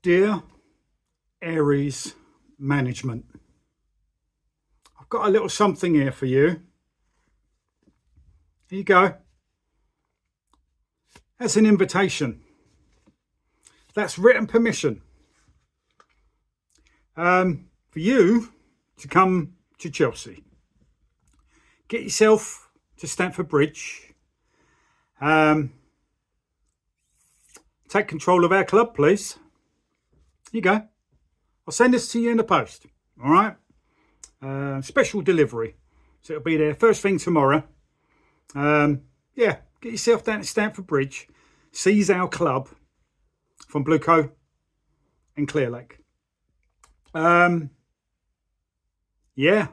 Dear Aries management, I've got a little something here for you. Here you go. That's an invitation. That's written permission for you to come to Chelsea. Get yourself to Stamford Bridge. Take control of our club, please. Here you go. I'll send this to you in the post. All right. Special delivery. So it'll be there first thing tomorrow. Yeah, get yourself down to Stamford Bridge. Seize our club from BLUECO and Clear Lake. Yeah.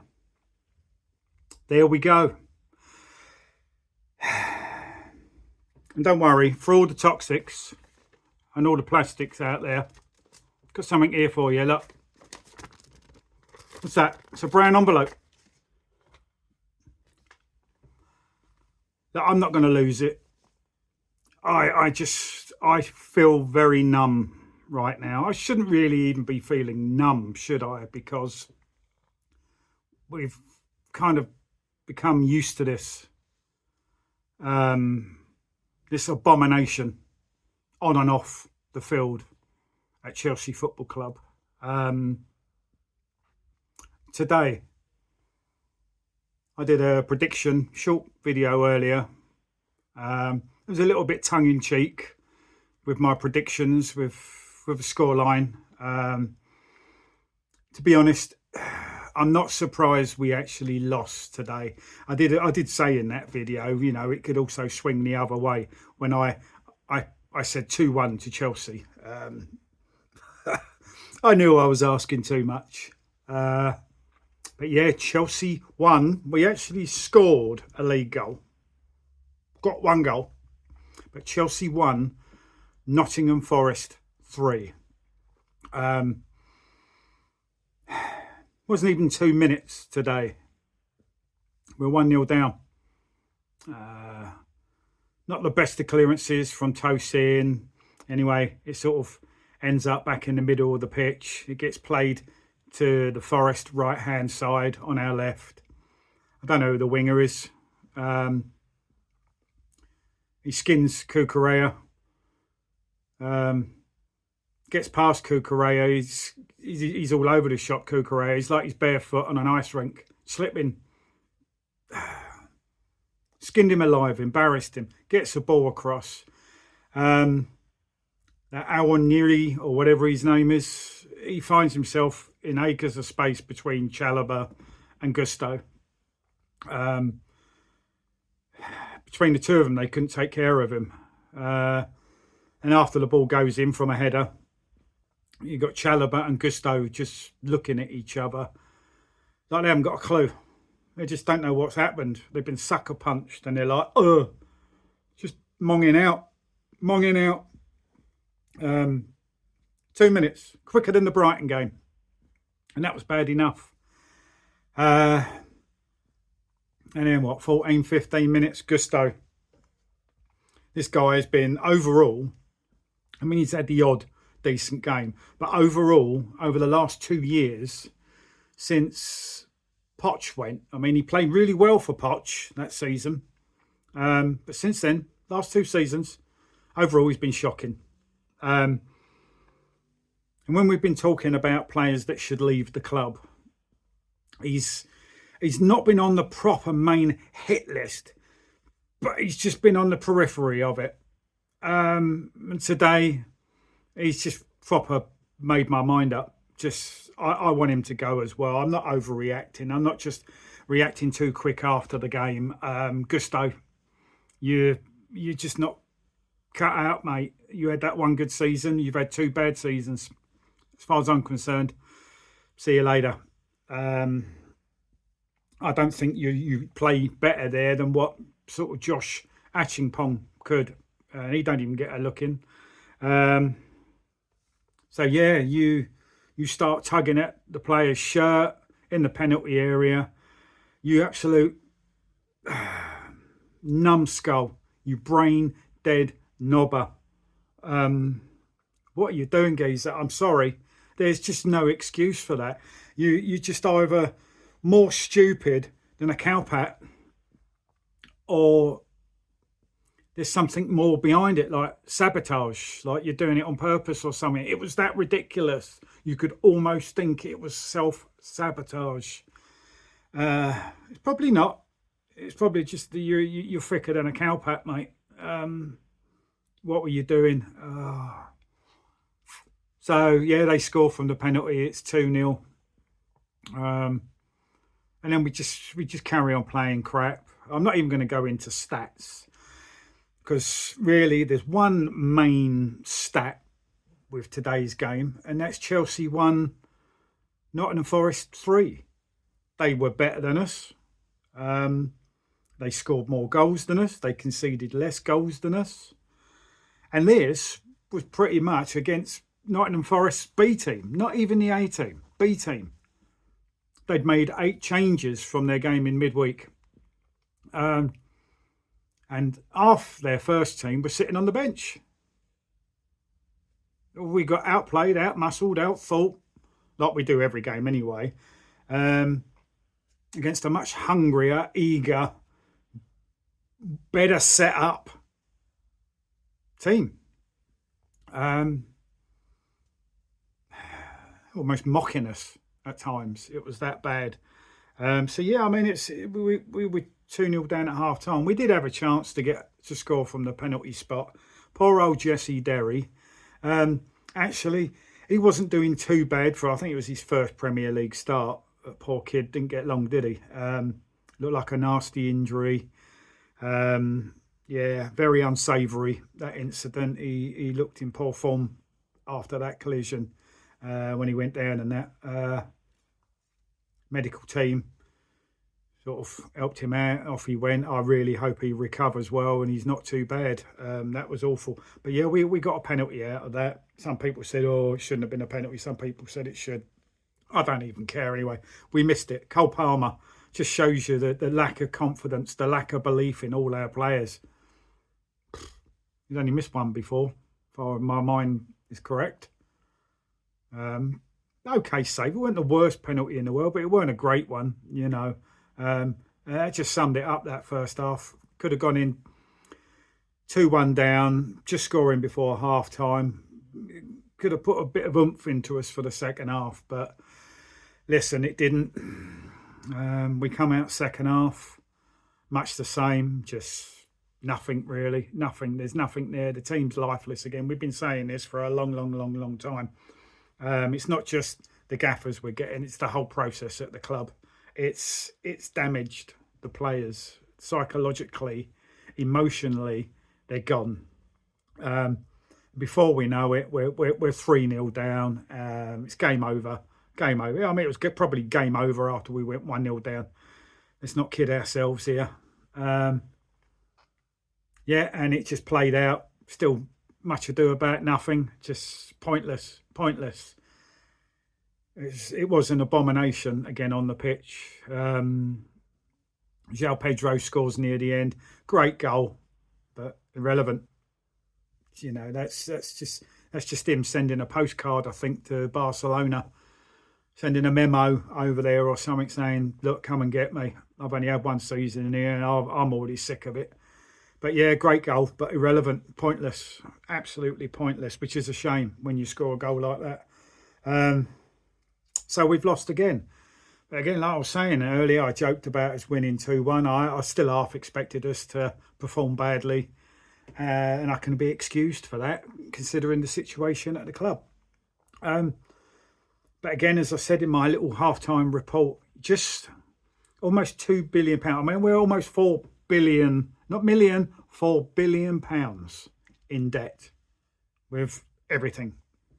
There we go. And don't worry, for all the toxics and all the plastics out there, got something here for you, look. What's that? It's a brown envelope. I'm not going to lose it. I feel very numb right now. I shouldn't really even be feeling numb, should I? Because we've kind of become used to this. This abomination on and off the field at Chelsea Football Club. Today, I did a prediction short video earlier. It was a little bit tongue-in-cheek with my predictions with the scoreline. To be honest, I'm not surprised we actually lost today. I did say in that video, you know, it could also swing the other way when I said 2-1 to Chelsea. I knew I was asking too much. But yeah, Chelsea won. We actually scored a league goal. Got one goal. But Chelsea won. Nottingham Forest 3. Wasn't even 2 minutes today. We're 1-0 down. Not the best of clearances from Tosin. Anyway, it sort of ends up back in the middle of the pitch. It gets played to the Forest right-hand side on our left. I don't know who the winger is. He skins Cucurella. Gets past Cucurella. He's all over the shop, Cucurella. He's like he's barefoot on an ice rink. Slipping. Skinned him alive. Embarrassed him. Gets the ball across. That Awoniri, or whatever his name is, he finds himself in acres of space between Chalobah and Gusto. Between the two of them, they couldn't take care of him. And after the ball goes in from a header, you've got Chalobah and Gusto just looking at each other like they haven't got a clue. They just don't know what's happened. They've been sucker punched and they're like, just monging out. 2 minutes, quicker than the Brighton game. And that was bad enough. And then what, 14, 15 minutes, Gusto. This guy has been overall, I mean, he's had the odd decent game, but overall, over the last 2 years, since Poch went, I mean, he played really well for Poch that season. But since then, last 2 seasons, overall, he's been shocking. And when we've been talking about players that should leave the club, he's not been on the proper main hit list, but he's just been on the periphery of it. And today, he's just proper made my mind up. I want him to go as well. I'm not overreacting. I'm not just reacting too quick after the game. Gusto, you're just not cut out, mate. You had that one good season. You've had 2 bad seasons. As far as I'm concerned, see you later. I don't think you play better there than what sort of Josh Achingpong could. And he don't even get a look in. So yeah, you start tugging at the player's shirt in the penalty area. You absolute numbskull. You brain dead knobber. What are you doing, geezer? I'm sorry. There's just no excuse for that. You're just either more stupid than a cowpat, or there's something more behind it, like sabotage, like you're doing it on purpose or something. It was that ridiculous. You could almost think it was self-sabotage. It's probably not. It's probably just that you're thicker than a cowpat, mate. What were you doing? So, yeah, they score from the penalty. It's 2-0. And then we just carry on playing crap. I'm not even going to go into stats, because really there's one main stat with today's game, and that's Chelsea 1, Nottingham Forest 3. They were better than us. They scored more goals than us. They conceded less goals than us. And this was pretty much against Nottingham Forest's B team, not even the A team, B team. They'd made 8 changes from their game in midweek. And half their first team was sitting on the bench. We got outplayed, outmuscled, outthought, like we do every game anyway, against a much hungrier, eager, better set up team. Almost mocking us at times. It was that bad. So yeah, I mean, we were 2-0 down at half time. We did have a chance to score from the penalty spot. Poor old Jesse Derry. Actually, he wasn't doing too bad for, I think it was his first Premier League start. Poor kid, didn't get long, did he? Looked like a nasty injury. Yeah, very unsavoury, that incident. He looked in poor form after that collision when he went down, and that medical team sort of helped him out. Off he went. I really hope he recovers well and he's not too bad. That was awful. But yeah, we got a penalty out of that. Some people said, oh, it shouldn't have been a penalty. Some people said it should. I don't even care anyway. We missed it. Cole Palmer just shows you the lack of confidence, the lack of belief in all our players. He's only missed one before, if my mind is correct. Okay save. It wasn't the worst penalty in the world, but it weren't a great one, you know. That just summed it up, that first half. Could have gone in 2-1 down, just scoring before half time. Could have put a bit of oomph into us for the second half, but listen, it didn't. We come out second half, much the same, just nothing really, nothing. There's nothing there. The team's lifeless again. We've been saying this for a long time. It's not just the gaffers we're getting, it's the whole process at the club. It's damaged the players psychologically, emotionally. They're gone. Before we know it, we're 3-0 down. It's game over. Game over. I mean, it was probably game over after we went 1-0 down. Let's not kid ourselves here. Yeah, and it just played out. Still much ado about nothing. Just pointless. It was an abomination again on the pitch. João Pedro scores near the end. Great goal, but irrelevant. You know, that's just him sending a postcard, I think, to Barcelona, sending a memo over there or something saying, look, come and get me. I've only had one season in here and I'm already sick of it. But yeah, great goal, but irrelevant, pointless, absolutely pointless, which is a shame when you score a goal like that. So we've lost again. But again, like I was saying earlier, I joked about us winning 2-1. I still half expected us to perform badly. And I can be excused for that, considering the situation at the club. But again, as I said in my little half-time report, just almost £2 billion. I mean, we're almost 4 billion, not million, 4 billion pounds in debt with everything.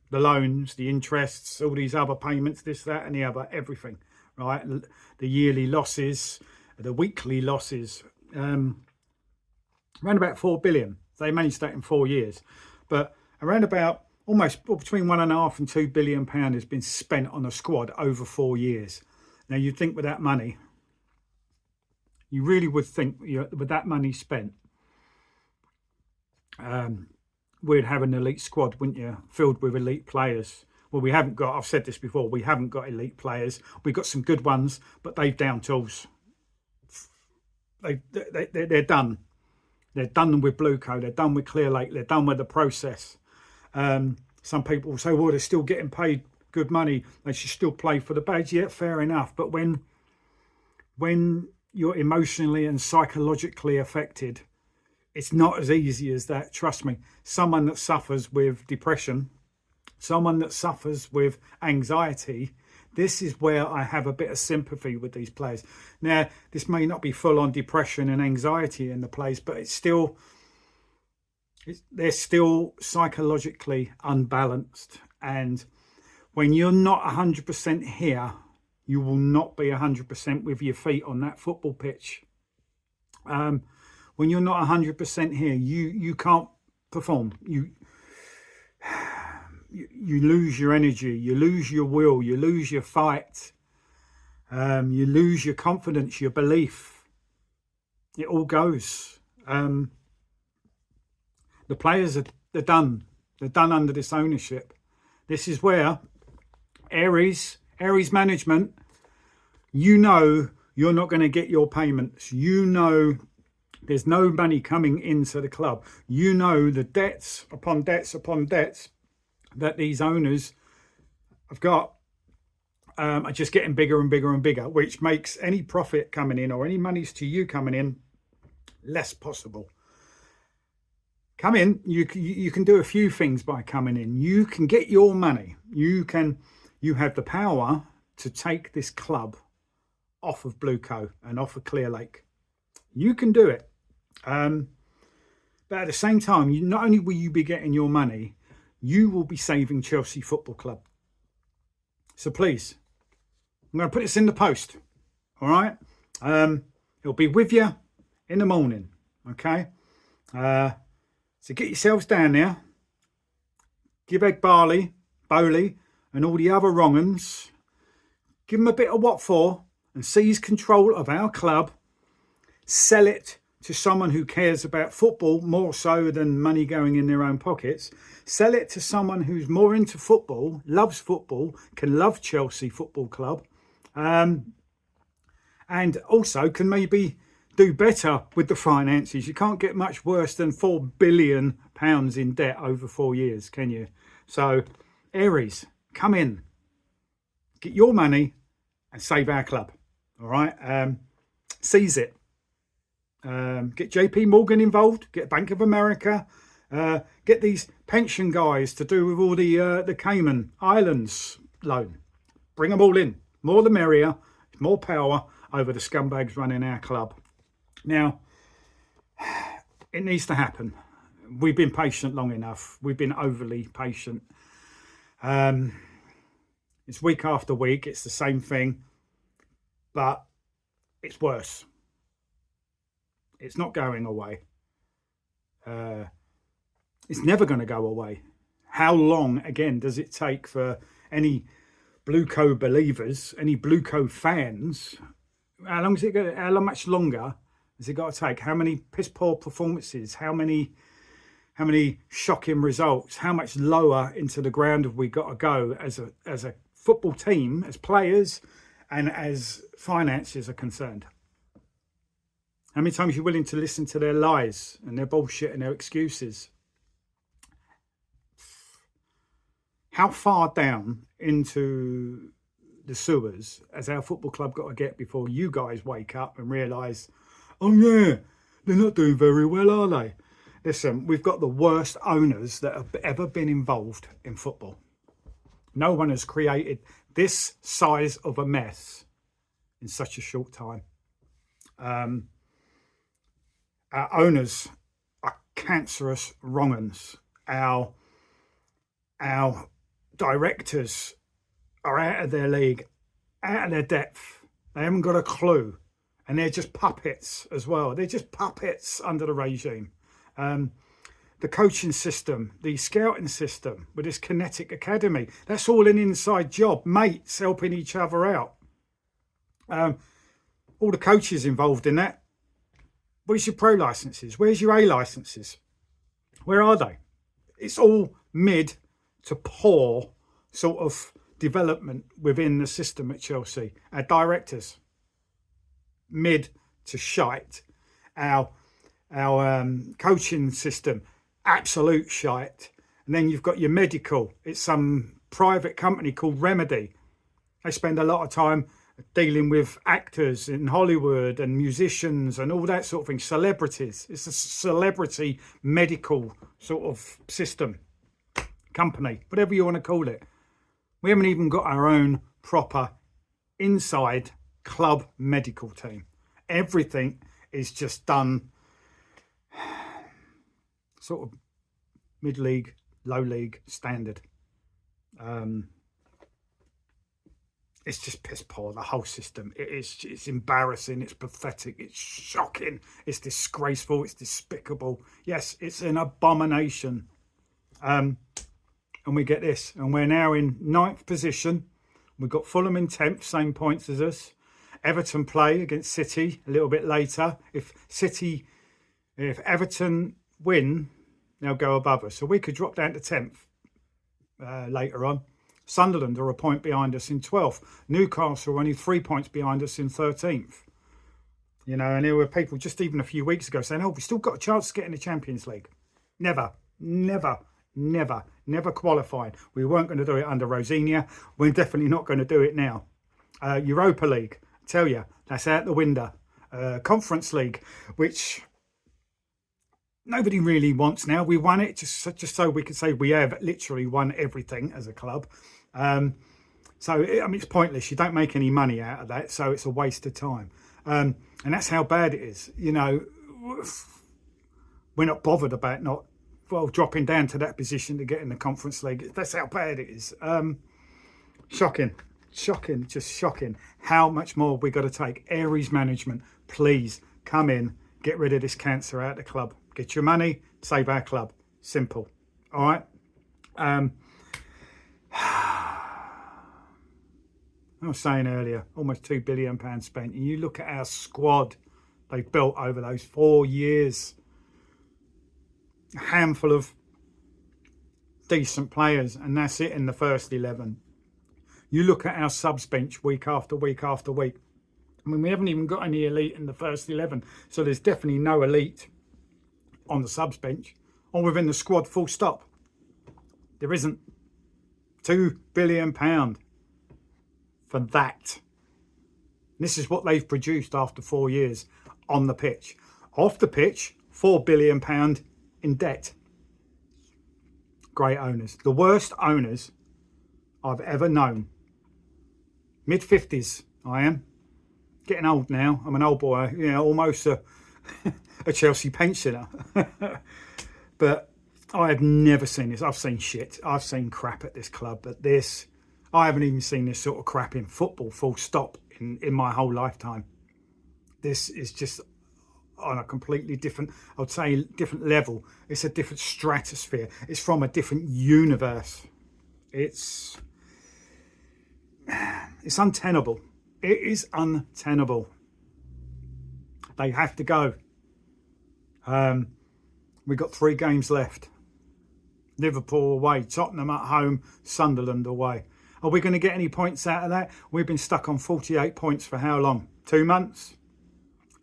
The loans, the interests, all these other payments, this, that and the other, everything, right? The yearly losses, the weekly losses, around about 4 billion. They managed that in 4 years. But around about almost between 1.5 and 2 billion pounds has been spent on a squad over 4 years. Now, you'd think with that money, you really would think with that money spent, we'd have an elite squad, wouldn't you? Filled with elite players. Well, we haven't got, I've said this before, we haven't got elite players. We've got some good ones, but they've down tools. They're done. They're done with BLUECO. They're done with Clear Lake. They're done with the process. Some people will say, well, they're still getting paid good money. They should still play for the badge. Yeah, fair enough. But when you're emotionally and psychologically affected, it's not as easy as that. Trust me. Someone that suffers with depression, someone that suffers with anxiety, this is where I have a bit of sympathy with these players. Now, this may not be full on depression and anxiety in the players, but they're still psychologically unbalanced. And when you're not 100% here, you will not be 100% with your feet on that football pitch. When you're not 100% here, you can't perform. You lose your energy, you lose your will, you lose your fight, you lose your confidence, your belief. It all goes. The players they're done. They're done under this ownership. This is where Aries management, you know you're not going to get your payments. You know there's no money coming into the club. You know the debts upon debts upon debts that these owners have got are just getting bigger and bigger and bigger, which makes any profit coming in or any monies to you coming in less possible. Come in, you can do a few things by coming in. You can get your money. You have the power to take this club off of BLUECO and off of Clear Lake. You can do it. But at the same time, not only will you be getting your money, you will be saving Chelsea Football Club. So please, I'm going to put this in the post. All right. It'll be with you in the morning. Okay. So get yourselves down there. Give Egg Barley, Bowley, and all the other wrong uns. Give them a bit of what for and seize control of our club. Sell it to someone who cares about football more so than money going in their own pockets. Sell it to someone who's more into football, loves football, can love Chelsea Football Club, and also can maybe do better with the finances. You can't get much worse than £4 billion in debt over 4 years, can you? So, Aries, come in, get your money and save our club. All right, seize it. Get JP Morgan involved, get Bank of America, get these pension guys to do with all the Cayman Islands loan. Bring them all in. More the merrier, more power over the scumbags running our club. Now, it needs to happen. We've been patient long enough. We've been overly patient. It's week after week. It's the same thing, but it's worse. It's not going away. It's never going to go away. How long, again, does it take for any BLUECO believers, any BLUECO fans? How much longer has it got to take? How many piss poor performances? How many shocking results? How much lower into the ground have we got to go as a football team, as players, and as finances are concerned? How many times are you willing to listen to their lies and their bullshit and their excuses? How far down into the sewers has our football club got to get before you guys wake up and realise, oh yeah, they're not doing very well, are they? Listen, we've got the worst owners that have ever been involved in football. No one has created this size of a mess in such a short time. Our owners are cancerous wrong uns. Our directors are out of their league, out of their depth. They haven't got a clue. And they're just puppets as well. They're just puppets under the regime. The coaching system, the scouting system with this Kinetic Academy, that's all an inside job. Mates helping each other out. All the coaches involved in that. Where's your pro licenses? Where's your A licenses? Where are they? It's all mid to poor sort of development within the system at Chelsea. Our directors, mid to shite. Our coaching system, absolute shite. And then you've got your medical. It's some private company called Remedy. They spend a lot of time dealing with actors in Hollywood and musicians and all that sort of thing, celebrities. It's a celebrity medical sort of system, company, whatever you want to call it. We haven't even got our own proper inside club medical team. Everything is just done sort of mid-league, low league standard. It's just piss poor, the whole system. It's embarrassing, it's pathetic, it's shocking, it's disgraceful, it's despicable. Yes, it's an abomination. And we get this, and we're now in 9th position. We've got Fulham in 10th, same points as us. Everton play against City a little bit later. If Everton win, they'll go above us. So we could drop down to 10th later on. Sunderland are a point behind us in 12th. Newcastle are only 3 points behind us in 13th. You know, and there were people just even a few weeks ago saying, oh, we've still got a chance to get in the Champions League. Never qualified. We weren't going to do it under Rosinia. We're definitely not going to do it now. Europa League, I tell you, that's out the window. Conference League, which nobody really wants now. We won it just so we could say we have literally won everything as a club. So, I mean, it's pointless. You don't make any money out of that, so it's a waste of time. And that's how bad it is. You know, we're not bothered about dropping down to that position to get in the Conference League. That's how bad it is. Shocking, just shocking. How much more we got to take? Aries management, please come in, get rid of this cancer out of the club. Get your money, save our club. Simple. All right. I was saying earlier, almost £2 billion spent. And you look at our squad they've built over those 4 years. A handful of decent players, and that's it in the first 11. You look at our subs bench week after week after week. I mean, we haven't even got any elite in the first 11. So there's definitely no elite on the subs bench or within the squad, full stop. There isn't. £2 billion for that. This is what they've produced after 4 years on the pitch. Off the pitch, £4 billion in debt. Great owners. The worst owners I've ever known. Mid-50s, I am. Getting old now. I'm an old boy, you know, almost a Chelsea pensioner. But I have never seen this. I've seen shit. I've seen crap at this club. But this, I haven't even seen this sort of crap in football, full stop, in my whole lifetime. This is just on a completely different, I would say, different level. It's a different stratosphere. It's from a different universe. It's untenable. It is untenable. They have to go. We've got 3 games left. Liverpool away, Tottenham at home, Sunderland away. Are we going to get any points out of that? We've been stuck on 48 points for how long? 2 months?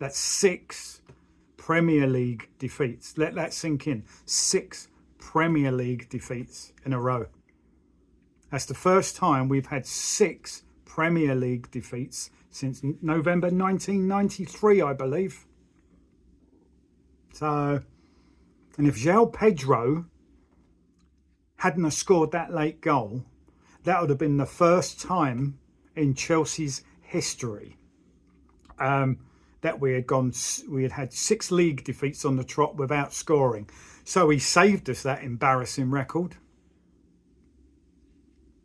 That's 6 Premier League defeats. Let that sink in. 6 Premier League defeats in a row. That's the first time we've had 6 Premier League defeats since November 1993, I believe. So, and if João Pedro hadn't have scored that late goal, that would have been the first time in Chelsea's history that we had had 6 league defeats on the trot without scoring. So he saved us that embarrassing record.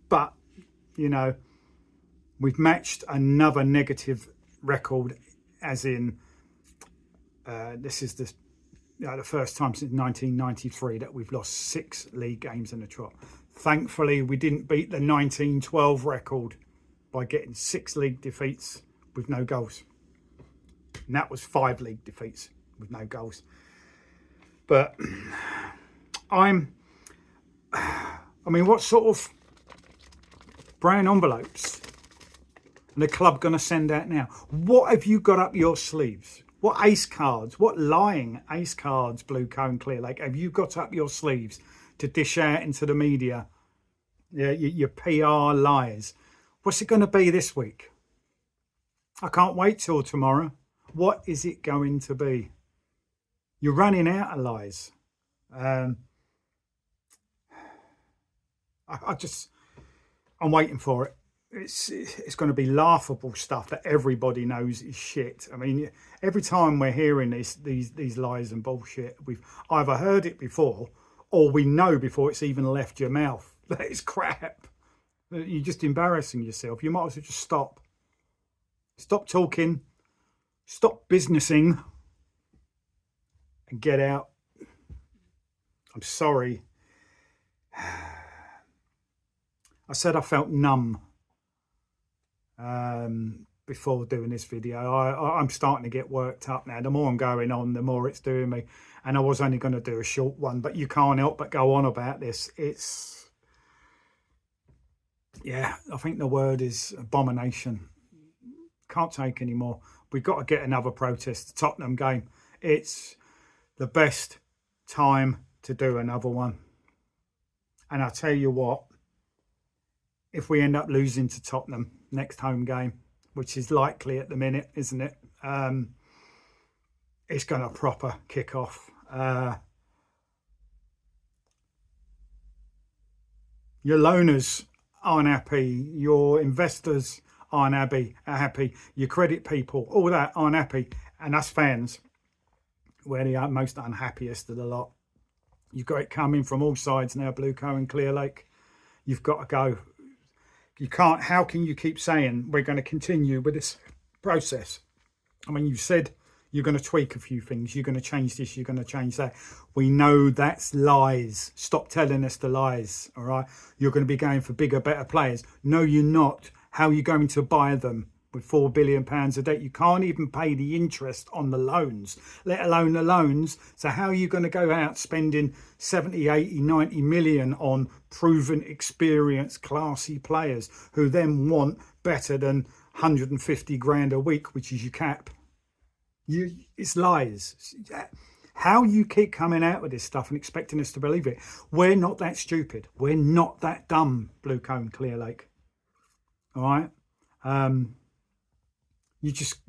But, you know, we've matched another negative record, as in this is the first time since 1993 that we've lost 6 league games in a trot. Thankfully, we didn't beat the 1912 record by getting 6 league defeats with no goals. And that was 5 league defeats with no goals. But I'm I mean, what sort of brown envelopes are the club going to send out now? What have you got up your sleeves? What ace cards, what lying ace cards, BLUECO and Clear Lake, have you got up your sleeves to dish out into the media? Yeah, your PR lies. What's it going to be this week? I can't wait till tomorrow. What is it going to be? You're running out of lies. I'm waiting for it. It's going to be laughable stuff that everybody knows is shit. I mean, every time we're hearing these lies and bullshit, we've either heard it before or we know before it's even left your mouth that it's crap. You're just embarrassing yourself. You might as well just stop. Stop talking. Stop businessing. And get out. I'm sorry. I said I felt numb before doing this video. I'm starting to get worked up now. The more I'm going on, the more it's doing me. And I was only going to do a short one, but you can't help but go on about this. It's, yeah, I think the word is abomination. Can't take any more. We've got to get another protest. The Tottenham game. It's the best time to do another one. And I tell you what, if we end up losing to Tottenham next home game, which is likely at the minute, isn't it? It's going to proper kick off. Your loaners aren't happy. Your investors aren't happy. Your credit people, all that aren't happy. And us fans, we're the most unhappiest of the lot. You've got it coming from all sides now, BLUECO and Clear Lake. You've got to go. You can't, how can you keep saying we're going to continue with this process? I mean, you said you're going to tweak a few things. You're going to change this. You're going to change that. We know that's lies. Stop telling us the lies, all right? You're going to be going for bigger, better players. No, you're not. How are you going to buy them with £4 billion of debt? You can't even pay the interest on the loans, let alone the loans. So how are you going to go out spending 70, 80, 90 million on proven, experienced, classy players who then want better than 150 grand a week, which is your cap? It's lies. How you keep coming out with this stuff and expecting us to believe it? We're not that stupid. We're not that dumb, BLUECO and Clear Lake. All right. You just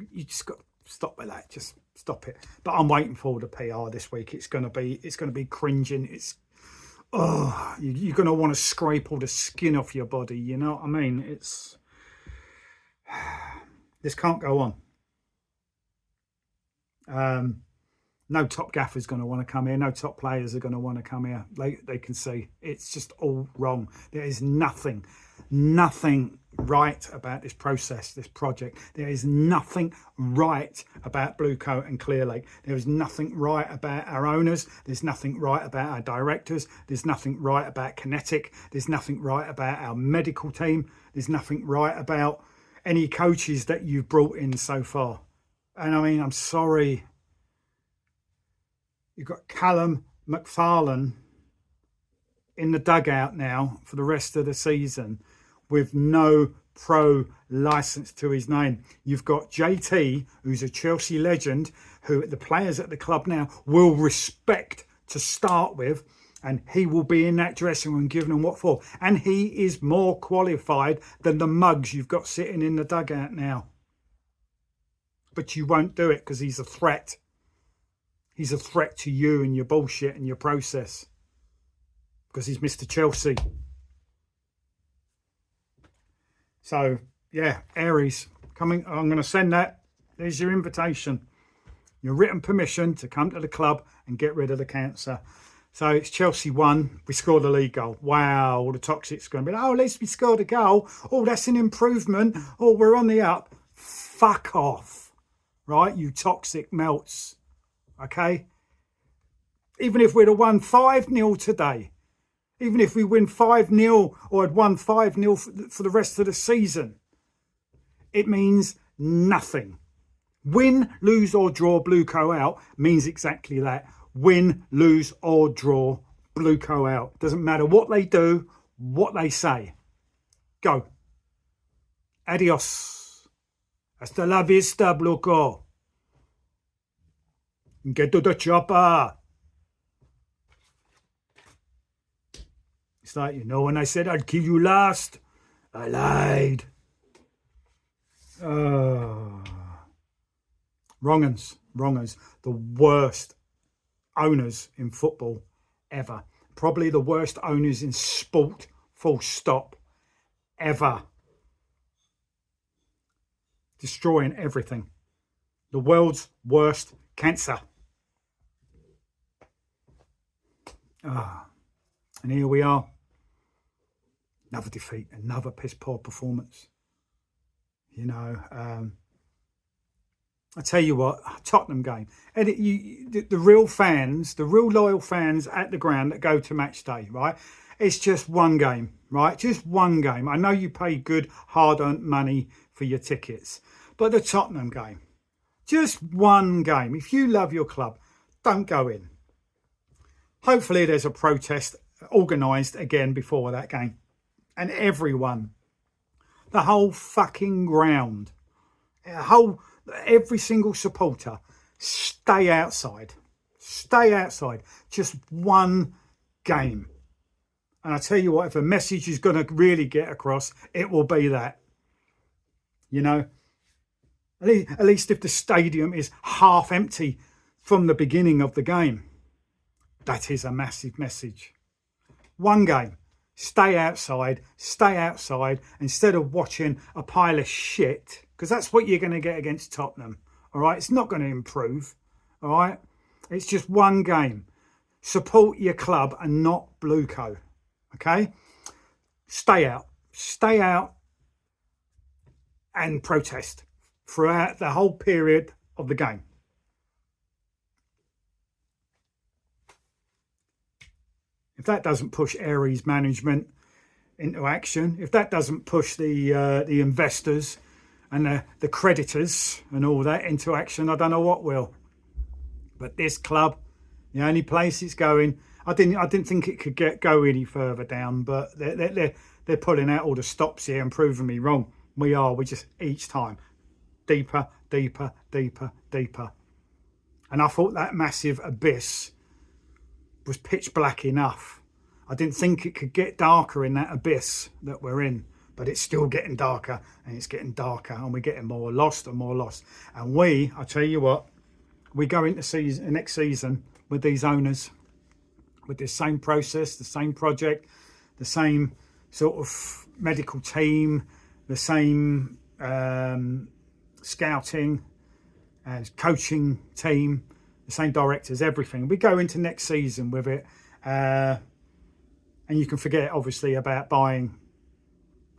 got to stop with that. Just stop it. But I'm waiting for the PR this week. It's going to be cringing. It's, oh, you're going to want to scrape all the skin off your body. You know what I mean? It's, this can't go on. No top gaffer's going to want to come here. No top players are going to want to come here. They can see it's just all wrong. There is nothing right about this process, this project. There is nothing right about BLUECO and Clear Lake. There is nothing right about our owners. There's nothing right about our directors. There's nothing right about Kinetic. There's nothing right about our medical team. There's nothing right about any coaches that you've brought in so far. And I mean, I'm sorry. You've got Callum McFarlane in the dugout now for the rest of the season with no pro license to his name. You've got JT, who's a Chelsea legend, who the players at the club now will respect to start with, and he will be in that dressing room giving them what for. And he is more qualified than the mugs you've got sitting in the dugout now. But you won't do it because he's a threat. He's a threat to you and your bullshit and your process. Because he's Mr. Chelsea. So, yeah, Aries, coming. I'm going to send that. There's your invitation. Your written permission to come to the club and get rid of the cancer. So it's Chelsea 1. We scored a league goal. Wow, all the toxic's going to be, oh, at least we scored a goal. Oh, that's an improvement. Oh, we're on the up. Fuck off. Right, you toxic melts. Okay? Even if we'd have won 5-0 today, even if we win 5-0 or had won 5-0 for the rest of the season, it means nothing. Win, lose or draw BLUECO out means exactly that. Win, lose or draw BLUECO out. Doesn't matter what they do, what they say. Go. Adios. Hasta la vista, BLUECO. Get to the chopper. It's like, you know, when I said I'd kill you last, I lied. Wrong'uns. The worst owners in football ever. Probably the worst owners in sport, full stop, ever. Destroying everything. The world's worst cancer. And here we are. Another defeat, another piss poor performance. You know, I tell you what, Tottenham game. And the real fans, the real loyal fans at the ground that go to match day, right? It's just one game, right? Just one game. I know you pay good, hard-earned money for your tickets, but the Tottenham game, just one game. If you love your club, don't go in. Hopefully there's a protest organised again before that game. And everyone, the whole fucking ground, every single supporter, stay outside. Stay outside. Just one game. And I tell you what, if a message is going to really get across, it will be that. You know, at least if the stadium is half empty from the beginning of the game, that is a massive message. One game. Stay outside instead of watching a pile of shit, because that's what you're going to get against Tottenham. All right, it's not going to improve. All right, it's just one game. Support your club and not BLUECO. Okay, stay out and protest throughout the whole period of the game. If that doesn't push Aries management into action, if that doesn't push the investors and the creditors and all that into action, I don't know what will. But this club, the only place it's going, I didn't think it could go any further down, but they're pulling out all the stops here and proving me wrong. We just each time deeper. And I thought that massive abyss was pitch black enough. I didn't think it could get darker in that abyss that we're in, but it's still getting darker and it's getting darker, and we're getting more lost and more lost. And I tell you what, we go into next season with these owners, with the same process, the same project, the same sort of medical team, the same scouting and coaching team, the same directors, everything. We go into next season with it, and you can forget, obviously, about buying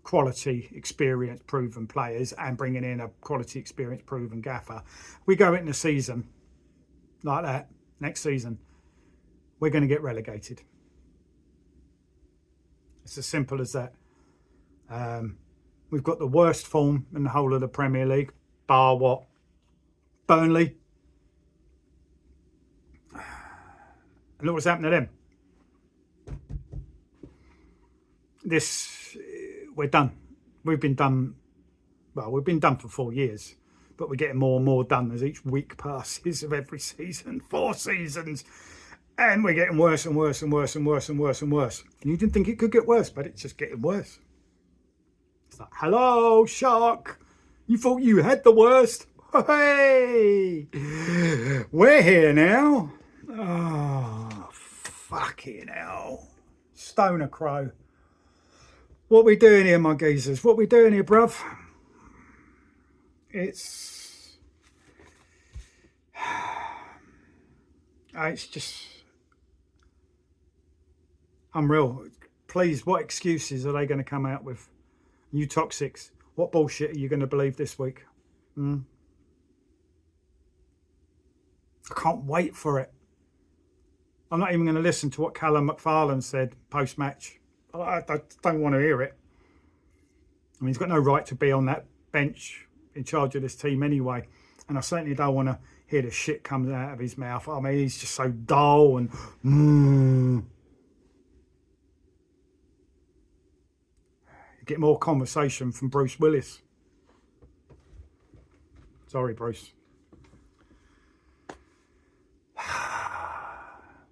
quality, experience, proven players and bringing in a quality, experience, proven gaffer. We go into the season like that, next season, we're going to get relegated. It's as simple as that. We've got the worst form in the whole of the Premier League, bar what? Burnley. And look what's happened to them. We're done. We've been done for 4 years, but we're getting more and more done as each week passes of every season, 4 seasons, and we're getting worse and worse and worse and worse and worse and worse. And you didn't think it could get worse, but it's just getting worse. It's like, hello, shark. You thought you had the worst? Hey, we're here now. Oh, fucking hell. Stoner crow. What we doing here, my geezers? What we doing here, bruv? It's just unreal. Please, what excuses are they going to come out with? You toxics. What bullshit are you going to believe this week? I can't wait for it. I'm not even going to listen to what Callum McFarlane said post-match. I don't want to hear it. I mean, he's got no right to be on that bench in charge of this team anyway. And I certainly don't want to hear the shit comes out of his mouth. I mean, he's just so dull and get more conversation from Bruce Willis. Sorry, Bruce.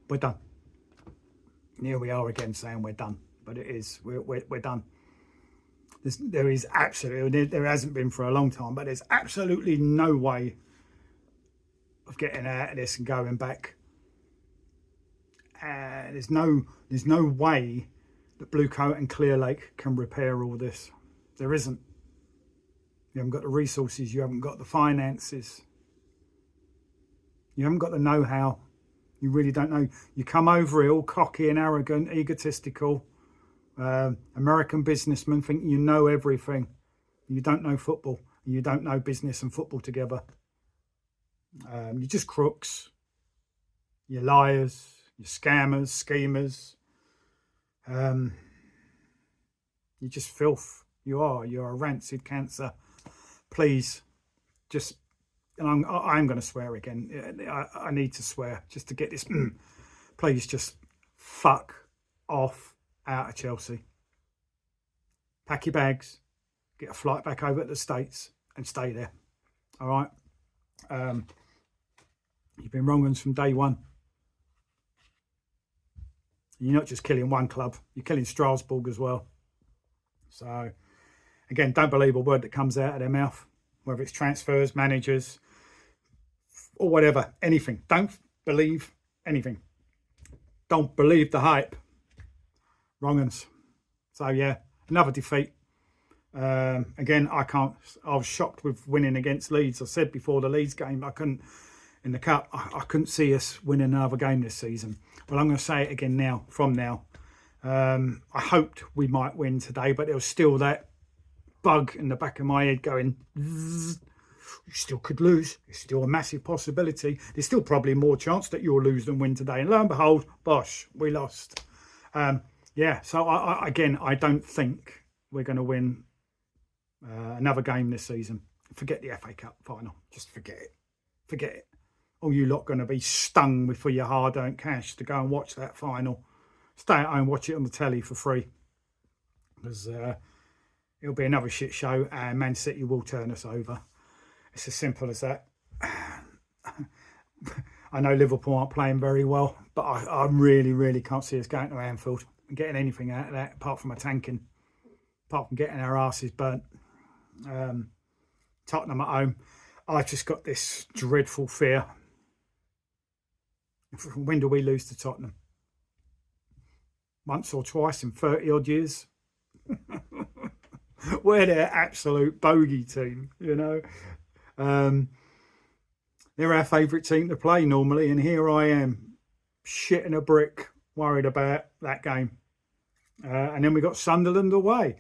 We're done. Here we are again saying we're done, but it is, we're done. There is absolutely, there hasn't been for a long time, but there's absolutely no way of getting out of this and going back. There's no way that BLUECO and Clear Lake can repair all this. There isn't. You haven't got the resources, you haven't got the finances, you haven't got the know-how. You really don't know. You come over here all cocky and arrogant, egotistical. American businessmen think you know everything. You don't know football. You don't know business and football together. You're just crooks. You're liars. You're scammers, schemers. You're just filth. You are. You're a rancid cancer. Please, just... And I'm going to swear again. I need to swear just to get this. Please just fuck off out of Chelsea. Pack your bags, get a flight back over to the States and stay there. All right. You've been wrong uns from day one. You're not just killing one club, you're killing Strasbourg as well. So, again, don't believe a word that comes out of their mouth, whether it's transfers, managers, or whatever, anything. Don't believe anything. Don't believe the hype. Wrong uns. So yeah, another defeat. Again, I was shocked with winning against Leeds. I said before the Leeds game, I couldn't, in the cup, I couldn't see us winning another game this season. Well, I'm going to say it again now, from now. I hoped we might win today, but there was still that bug in the back of my head going, zzz. You still could lose. It's still a massive possibility. There's still probably more chance that you'll lose than win today. And lo and behold, bosh, we lost. Yeah, so I don't think we're going to win another game this season. Forget the FA Cup final. Just forget it. Forget it. All you lot going to be stung for your hard-earned cash to go and watch that final. Stay at home, watch it on the telly for free. Because it'll be another shit show and Man City will turn us over. It's as simple as that. I know Liverpool aren't playing very well, but I really, really can't see us going to Anfield and getting anything out of that apart from a tanking, apart from getting our asses burnt. Tottenham at home. I've just got this dreadful fear. When do we lose to Tottenham? Once or twice in 30 odd years? We're their absolute bogey team, you know. They're our favourite team to play normally, and here I am, shitting a brick, worried about that game. And then we got Sunderland away.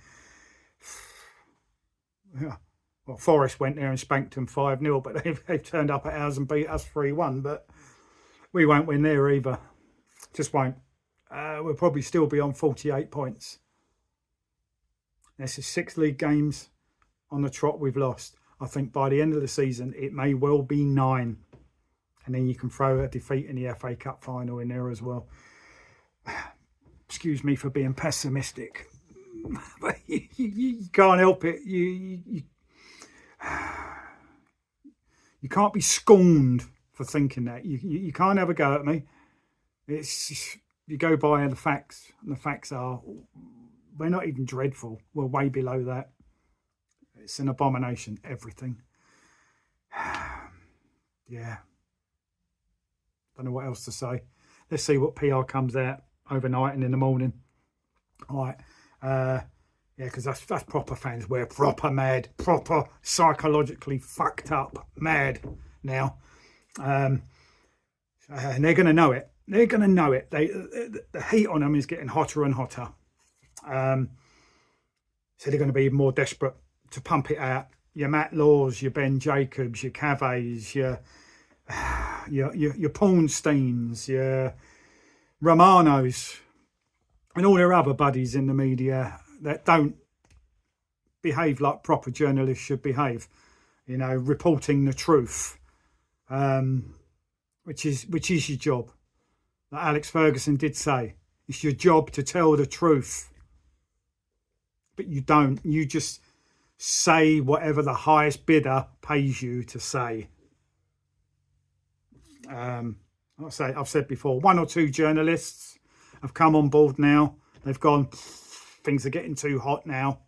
Yeah. Well, Forest went there and spanked them 5-0, but they've turned up at ours and beat us 3-1, but we won't win there either. Just won't. We'll probably still be on 48 points. This is 6 league games on the trot we've lost. I think by the end of the season, it may well be 9. And then you can throw a defeat in the FA Cup final in there as well. Excuse me for being pessimistic. But you can't help it. You can't be scorned for thinking that. You can't have a go at me. It's just, you go by the facts. And the facts are, we're not even dreadful. We're way below that. It's an abomination, everything. Yeah. Don't know what else to say. Let's see what PR comes out overnight and in the morning. All right. Yeah, because that's proper fans. We're proper mad. Proper psychologically fucked up mad now. And they're going to know it. They're going to know it. The heat on them is getting hotter and hotter. So they're going to be more desperate to pump it out. Your Matt Laws, your Ben Jacobs, your Caves, your Pawnsteins, your Romanos, and all their other buddies in the media that don't behave like proper journalists should behave. You know, reporting the truth, which is your job. Like Alex Ferguson did say, it's your job to tell the truth. but you don't. You just say whatever the highest bidder pays you to say. I've said before, 1 or 2 journalists have come on board now. They've gone, things are getting too hot now.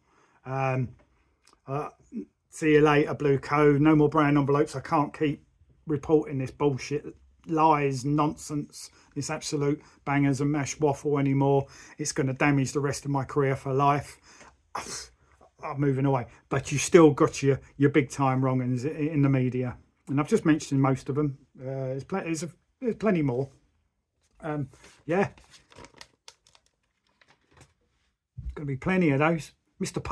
See you later, BLUECO. No more brown envelopes. I can't keep reporting this bullshit, lies, nonsense, this absolute bangers and mash waffle anymore. It's going to damage the rest of my career for life. I'm moving away. But you still got your big time wrong in the media. And I've just mentioned most of them. There's plenty more. Yeah. Going to be plenty of those. Mr.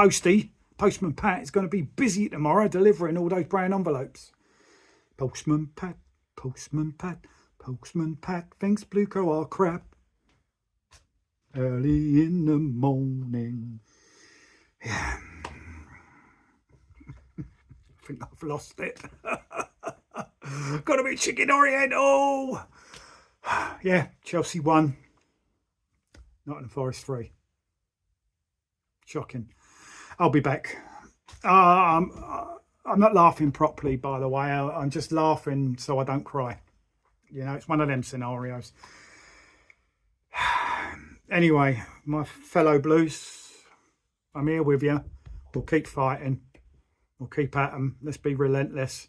Postman Pat is going to be busy tomorrow delivering all those brown envelopes. Postman Pat, Postman Pat, Postman Pat thinks BLUECO are crap. Early in the morning. Yeah. I think I've lost it. Got to be chicken oriental. Yeah, Chelsea won. Nottingham Forest 3. Shocking. I'll be back. I'm not laughing properly, by the way. I'm just laughing so I don't cry. You know, it's one of them scenarios. Anyway, my fellow Blues, I'm here with you. We'll keep fighting. We'll keep at them. Let's be relentless.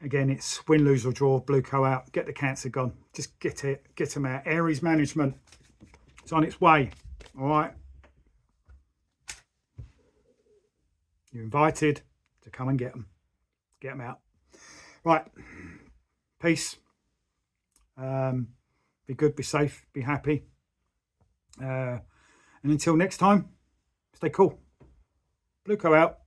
Again, it's win, lose or draw. BLUECO out. Get the cancer gone. Just get them out. Aries management. It's on its way. All right. You're invited to come and get them. Get them out. Right. Peace. Be good, be safe, be happy. And until next time, stay cool. BLUECO out.